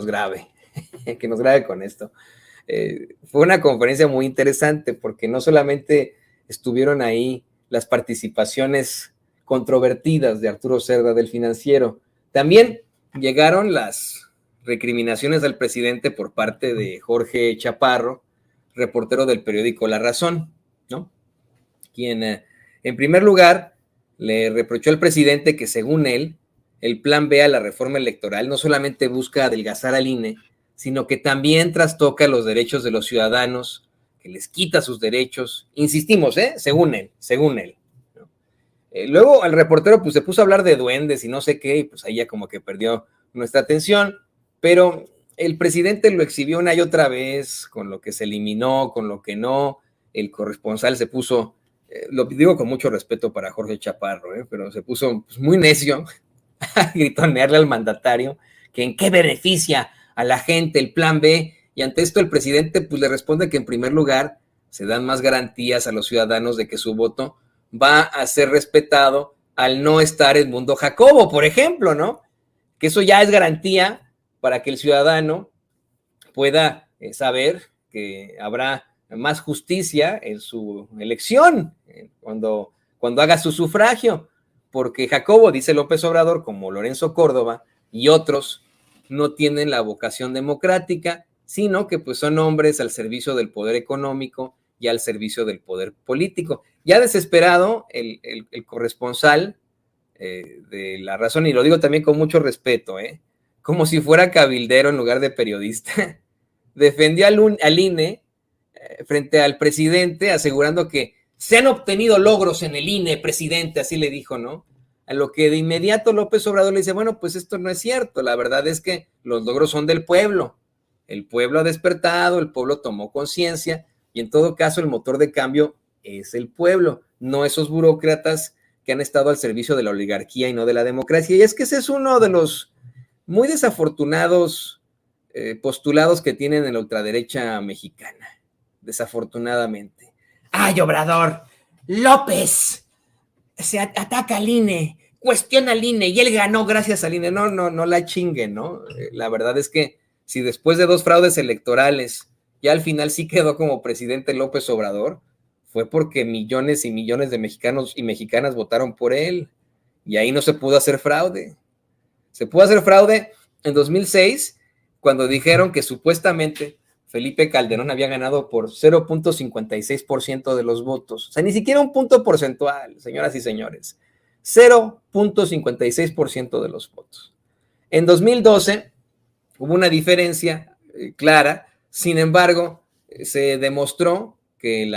grabe, que nos grabe con esto. Fue una conferencia muy interesante porque no solamente estuvieron ahí las participaciones controvertidas de Arturo Cerda del Financiero, también llegaron las recriminaciones al presidente por parte de Jorge Chaparro, reportero del periódico La Razón, ¿no? Quien, en primer lugar, le reprochó al presidente que, según él, el plan B a la reforma electoral no solamente busca adelgazar al INE, sino que también trastoca los derechos de los ciudadanos, que les quita sus derechos. Insistimos, según él. ¿No? Luego el reportero pues se puso a hablar de duendes y no sé qué, y pues ahí ya como que perdió nuestra atención, pero el presidente lo exhibió una y otra vez, con lo que se eliminó, con lo que no. El corresponsal se puso, lo digo con mucho respeto para Jorge Chaparro, pero se puso pues, muy necio a gritonearle al mandatario que en qué beneficia a la gente el plan B, y ante esto el presidente pues le responde que en primer lugar se dan más garantías a los ciudadanos de que su voto va a ser respetado al no estar en Mundo Jacobo, por ejemplo, ¿no? Que eso ya es garantía para que el ciudadano pueda saber que habrá más justicia en su elección cuando haga su sufragio, porque Jacobo, dice López Obrador, como Lorenzo Córdoba y otros, no tienen la vocación democrática, sino que pues son hombres al servicio del poder económico y al servicio del poder político. Ya desesperado, el corresponsal de La Razón, y lo digo también con mucho respeto, como si fuera cabildero en lugar de periodista, defendió al INE frente al presidente, asegurando que se han obtenido logros en el INE, presidente, así le dijo, ¿no? A lo que de inmediato López Obrador le dice, bueno, pues esto no es cierto, la verdad es que los logros son del pueblo, el pueblo ha despertado, el pueblo tomó conciencia, y en todo caso el motor de cambio es el pueblo, no esos burócratas que han estado al servicio de la oligarquía y no de la democracia. Y es que ese es uno de los muy desafortunados postulados que tienen en la ultraderecha mexicana, desafortunadamente. ¡Ay, Obrador! ¡López! Se ataca al INE, cuestiona al INE y él ganó gracias al INE. No la chinguen, ¿no? La verdad es que si después de 2 fraudes electorales ya al final sí quedó como presidente López Obrador, fue porque millones y millones de mexicanos y mexicanas votaron por él y ahí no se pudo hacer fraude. Se pudo hacer fraude en 2006 cuando dijeron que supuestamente Felipe Calderón había ganado por 0.56% de los votos. O sea, ni siquiera un punto porcentual, señoras y señores. 0.56% de los votos. En 2012 hubo una diferencia clara, sin embargo, se demostró que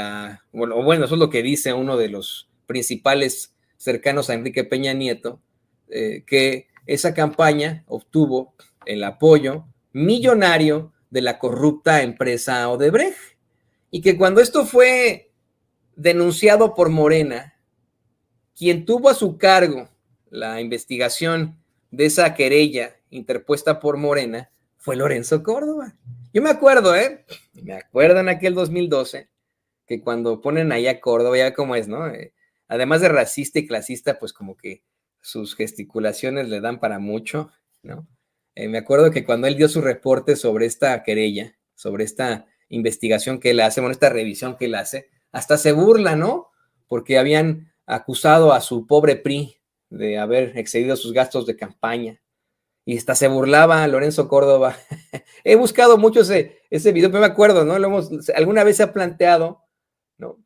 bueno, eso es lo que dice uno de los principales cercanos a Enrique Peña Nieto, que esa campaña obtuvo el apoyo millonario de la corrupta empresa Odebrecht, y que cuando esto fue denunciado por Morena, quien tuvo a su cargo la investigación de esa querella interpuesta por Morena fue Lorenzo Córdoba. Yo me acuerdo, me acuerdo en aquel 2012, que cuando ponen ahí a Córdoba, ya como es, ¿no? Además de racista y clasista, pues como que sus gesticulaciones le dan para mucho, ¿no? Me acuerdo que cuando él dio su reporte sobre esta querella, sobre esta investigación que él hace, bueno, esta revisión que él hace, hasta se burla, ¿no? Porque habían acusado a su pobre PRI de haber excedido sus gastos de campaña. Y hasta se burlaba Lorenzo Córdoba. He buscado mucho ese video, pero me acuerdo, ¿no? Alguna vez se ha planteado, ¿no?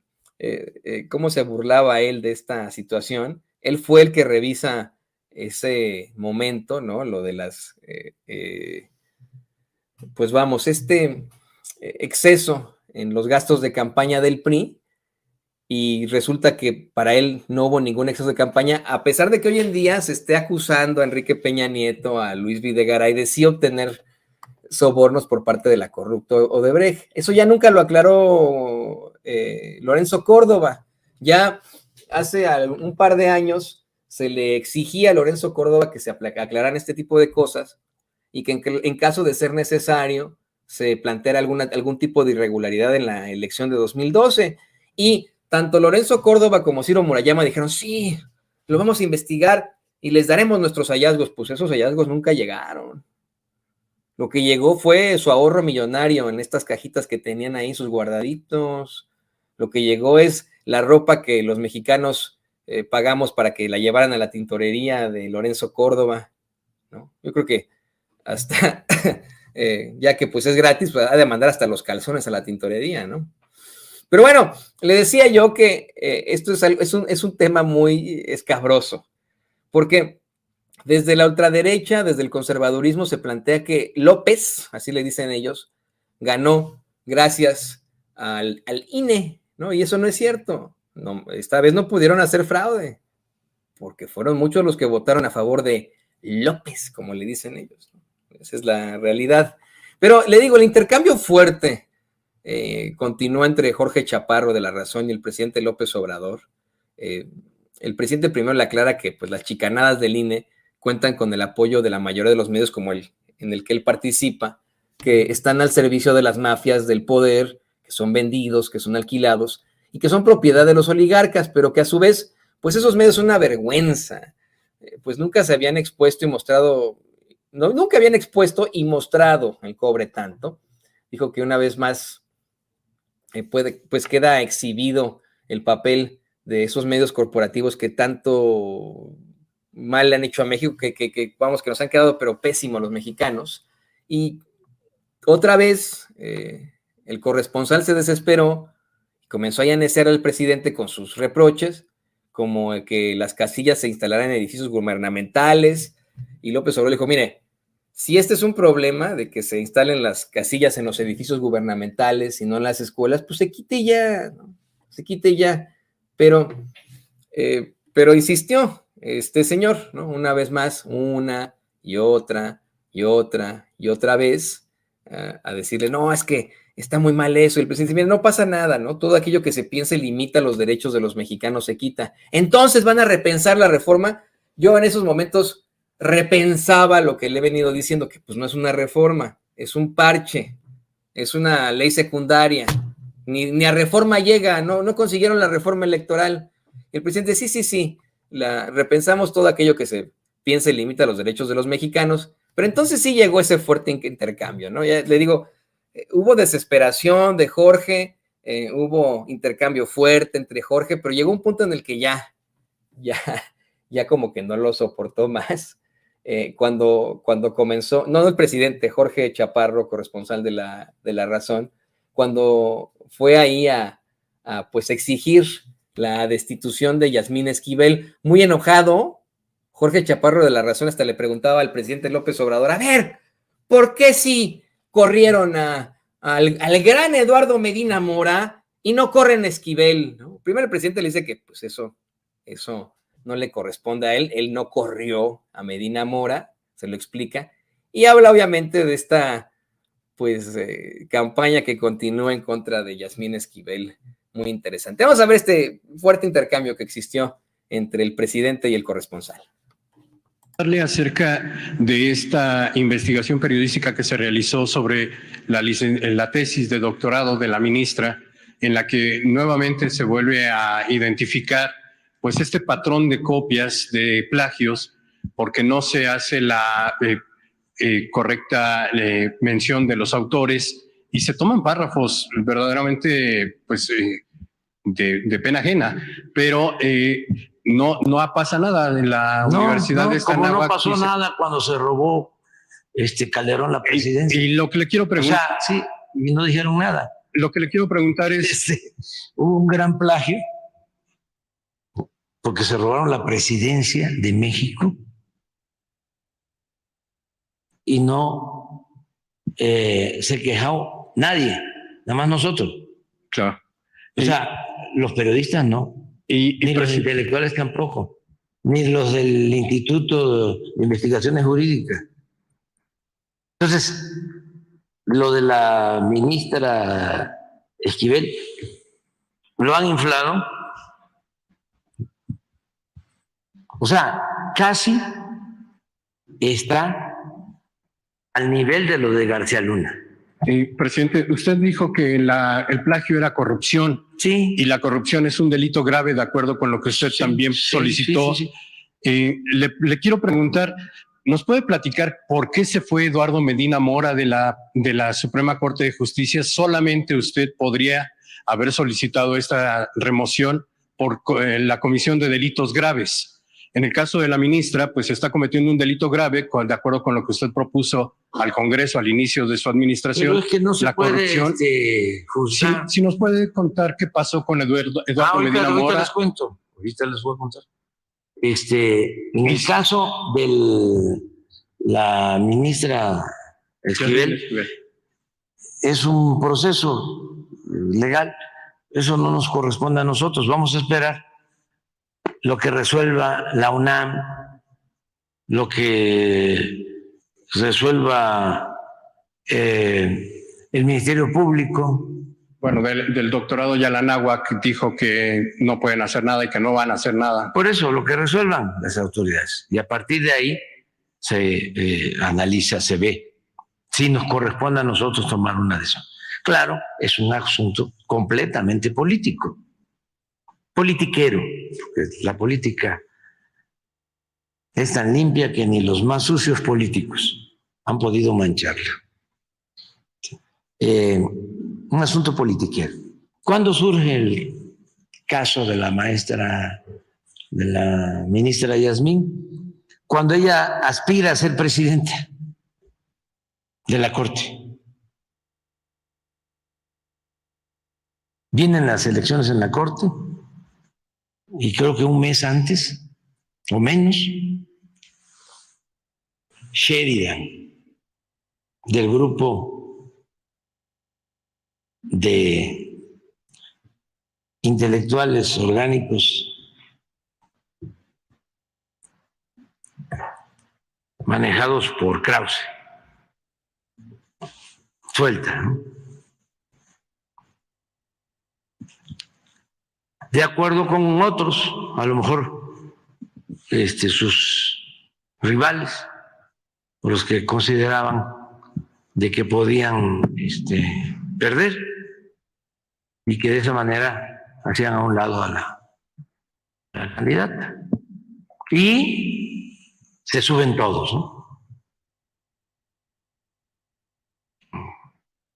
Cómo se burlaba él de esta situación. Él fue el que revisa ese momento, ¿no? Lo de las, pues vamos, exceso en los gastos de campaña del PRI, y resulta que para él no hubo ningún exceso de campaña, a pesar de que hoy en día se esté acusando a Enrique Peña Nieto, a Luis Videgaray de sí obtener sobornos por parte de la corrupta Odebrecht. Eso ya nunca lo aclaró Lorenzo Córdoba. Ya hace un par de años se le exigía a Lorenzo Córdoba que se aclararan este tipo de cosas y que en caso de ser necesario se planteara algún tipo de irregularidad en la elección de 2012. Y tanto Lorenzo Córdoba como Ciro Murayama dijeron, sí, lo vamos a investigar y les daremos nuestros hallazgos. Pues esos hallazgos nunca llegaron. Lo que llegó fue su ahorro millonario en estas cajitas que tenían ahí, sus guardaditos. Lo que llegó es la ropa que los mexicanos pagamos para que la llevaran a la tintorería de Lorenzo Córdoba, ¿no? Yo creo que hasta, ya que pues es gratis, pues ha de mandar hasta los calzones a la tintorería, ¿no? Pero bueno, le decía yo que esto es un tema muy escabroso, porque desde la ultraderecha, desde el conservadurismo, se plantea que López, así le dicen ellos, ganó gracias al INE, ¿no? Y eso no es cierto. No, esta vez no pudieron hacer fraude, porque fueron muchos los que votaron a favor de López, como le dicen ellos, ¿no? Esa es la realidad. Pero le digo, el intercambio fuerte continúa entre Jorge Chaparro de La Razón y el presidente López Obrador. El presidente primero le aclara que pues, las chicanadas del INE cuentan con el apoyo de la mayoría de los medios como el en el que él participa, que están al servicio de las mafias del poder, que son vendidos, que son alquilados y que son propiedad de los oligarcas, pero que a su vez, pues esos medios son una vergüenza, pues nunca se habían expuesto y mostrado, no, nunca habían expuesto y mostrado el cobre tanto. Dijo que una vez más pues queda exhibido el papel de esos medios corporativos que tanto mal le han hecho a México, vamos, que nos han quedado pero pésimos los mexicanos. Y otra vez el corresponsal se desesperó y comenzó a llanecer al presidente con sus reproches, como que las casillas se instalaran en edificios gubernamentales, y López Obrador dijo, mire, si este es un problema de que se instalen las casillas en los edificios gubernamentales y no en las escuelas, pues se quite ya, ¿no? Se quite ya. Pero insistió este señor, ¿no? Una vez más, una y otra y otra y otra vez, a decirle, no, es que está muy mal eso. Y el presidente, mira, no pasa nada, ¿no? Todo aquello que se piense limita los derechos de los mexicanos se quita. Entonces van a repensar la reforma. Yo en esos momentos repensaba lo que le he venido diciendo, que pues no es una reforma, es un parche, es una ley secundaria, ni a reforma llega, no consiguieron la reforma electoral. El presidente, sí, repensamos todo aquello que se piensa y limita los derechos de los mexicanos, pero entonces sí llegó ese fuerte intercambio, ¿no? Ya le digo, hubo desesperación de Jorge, hubo intercambio fuerte entre Jorge, pero llegó un punto en el que ya como que no lo soportó más. Cuando comenzó, no el presidente, Jorge Chaparro, corresponsal de la Razón, cuando fue ahí a pues exigir la destitución de Yasmín Esquivel, muy enojado, Jorge Chaparro de La Razón hasta le preguntaba al presidente López Obrador, a ver, ¿por qué si corrieron al gran Eduardo Medina Mora y no corren a Esquivel? ¿No? Primero el presidente le dice que pues eso no le corresponde a él, él no corrió a Medina Mora, se lo explica, y habla obviamente de esta pues campaña que continúa en contra de Yasmín Esquivel, muy interesante. Vamos a ver este fuerte intercambio que existió entre el presidente y el corresponsal. Acerca de esta investigación periodística que se realizó sobre la tesis de doctorado de la ministra, en la que nuevamente se vuelve a identificar pues este patrón de copias, de plagios, porque no se hace la correcta mención de los autores y se toman párrafos verdaderamente pues de pena ajena, pero no pasa nada en la Universidad de Anáhuac. No pasó nada cuando se robó Calderón la presidencia. Y lo que le quiero preguntar... O sea, sí, y no dijeron nada. Lo que le quiero preguntar es... Hubo un gran plagio porque se robaron la presidencia de México y no se quejó nadie, nada más nosotros. Claro. O sea, los periodistas no, ni los intelectuales tampoco, ni los del Instituto de Investigaciones Jurídicas. Entonces, lo de la ministra Esquivel lo han inflado. O sea, casi está al nivel de lo de García Luna. Presidente, usted dijo que el plagio era corrupción. Sí. Y la corrupción es un delito grave, de acuerdo con lo que usted también solicitó. Sí. Le quiero preguntar, ¿Nos puede platicar por qué se fue Eduardo Medina Mora de la Suprema Corte de Justicia? Solamente usted podría haber solicitado esta remoción por la comisión de delitos graves. En el caso de la ministra, pues está cometiendo un delito grave, de acuerdo con lo que usted propuso al Congreso al inicio de su administración. Pero es que no se la puede corrupción. juzgar. Si nos puede contar qué pasó con Eduardo Medina Mora. Ahorita les cuento, ahorita les voy a contar. En el caso de la ministra Esquivel, es un proceso legal, eso no nos corresponde a nosotros, vamos a esperar lo que resuelva la UNAM, lo que resuelva el Ministerio Público. Bueno, del doctorado Yalanáhuac dijo que no pueden hacer nada y que no van a hacer nada. Por eso, lo que resuelvan las autoridades. Y a partir de ahí se analiza, se ve si nos corresponde a nosotros tomar una decisión. Claro, es un asunto completamente político, politiquero. La política es tan limpia que ni los más sucios políticos han podido mancharla. Un asunto politiquero. ¿Cuándo surge el caso de la maestra, de la ministra Yasmín? Cuando ella aspira a ser presidenta de la Corte. Vienen las elecciones en la Corte y creo que un mes antes o menos, Sheridan, del grupo de intelectuales orgánicos manejados por Krause, suelta, ¿no? De acuerdo con otros, a lo mejor sus rivales, los que consideraban de que podían perder y que de esa manera hacían a un lado a la candidata. Y se suben todos, ¿no?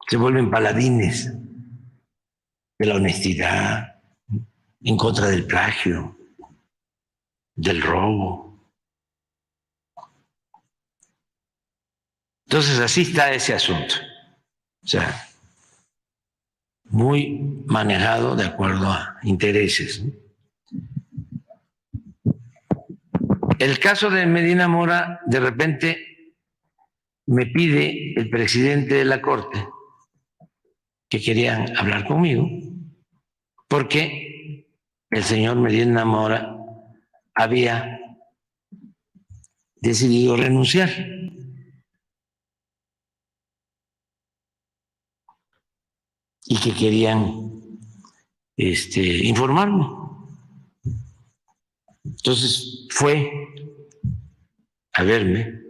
Se vuelven paladines de la honestidad, en contra del plagio, del robo. Entonces así está ese asunto. O sea, muy manejado de acuerdo a intereses, ¿no? El caso de Medina Mora, de repente me pide el presidente de la Corte que querían hablar conmigo porque el señor Medina Mora había decidido renunciar. Y que querían informarme. Entonces fue a verme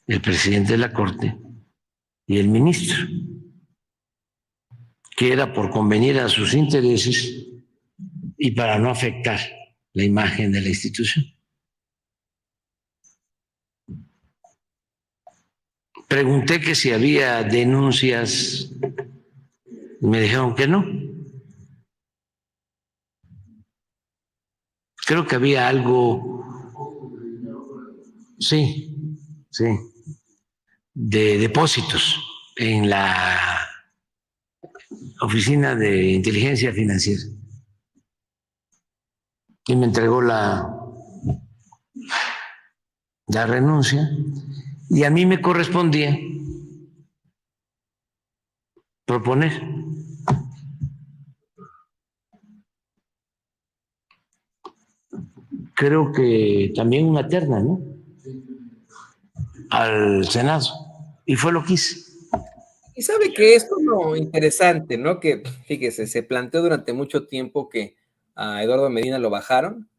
el presidente de la Corte y el ministro, que era por convenir a sus intereses y para no afectar la imagen de la institución. Pregunté que si había denuncias y me dijeron que no. Creo que había algo, sí, de depósitos en la Oficina de Inteligencia Financiera. Y me entregó la renuncia y a mí me correspondía proponer creo que también una terna, ¿no? Al Senado. Y fue lo que hice. Y sabe que esto es lo interesante, ¿no? Que, fíjese, se planteó durante mucho tiempo que a Eduardo Medina lo bajaron,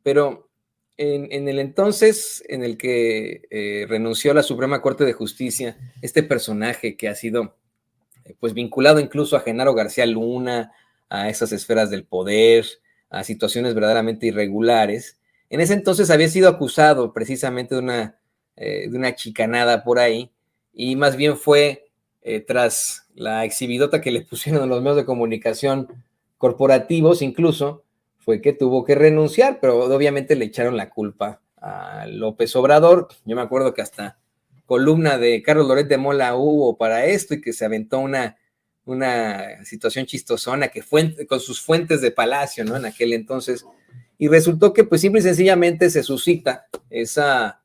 pero en el entonces en el que renunció a la Suprema Corte de Justicia, este personaje que ha sido pues vinculado incluso a Genaro García Luna, a esas esferas del poder, a situaciones verdaderamente irregulares, en ese entonces había sido acusado precisamente de una de una chicanada por ahí, y más bien fue tras la exhibidota que le pusieron en los medios de comunicación corporativos incluso, fue que tuvo que renunciar, pero obviamente le echaron la culpa a López Obrador. Yo me acuerdo que hasta columna de Carlos Loret de Mola hubo para esto y que se aventó una situación chistosona que fue con sus fuentes de Palacio, ¿no? En aquel entonces. Y resultó que pues simple y sencillamente se suscita esa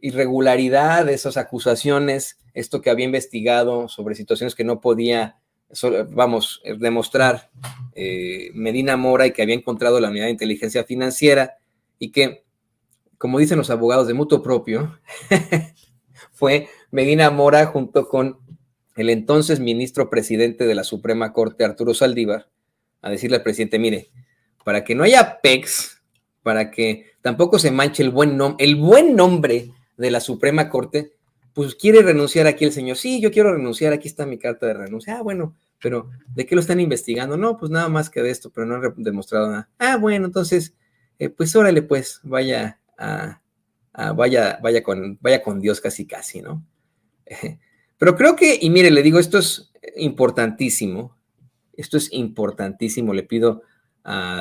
irregularidad, esas acusaciones, esto que había investigado sobre situaciones que no podía, demostrar Medina Mora y que había encontrado la Unidad de Inteligencia Financiera y que, como dicen los abogados de mutuo propio, fue Medina Mora junto con el entonces ministro presidente de la Suprema Corte, Arturo Saldívar, a decirle al presidente, mire, para que no haya PECs, para que tampoco se manche el buen nombre de la Suprema Corte, pues quiere renunciar aquí el señor. Sí, yo quiero renunciar, aquí está mi carta de renuncia. Ah, bueno, pero ¿de qué lo están investigando? No, pues nada más que de esto, pero no han demostrado nada. Ah, bueno, entonces, pues órale, pues, vaya con Dios casi, ¿no? Pero creo que, y mire, le digo, esto es importantísimo, le pido a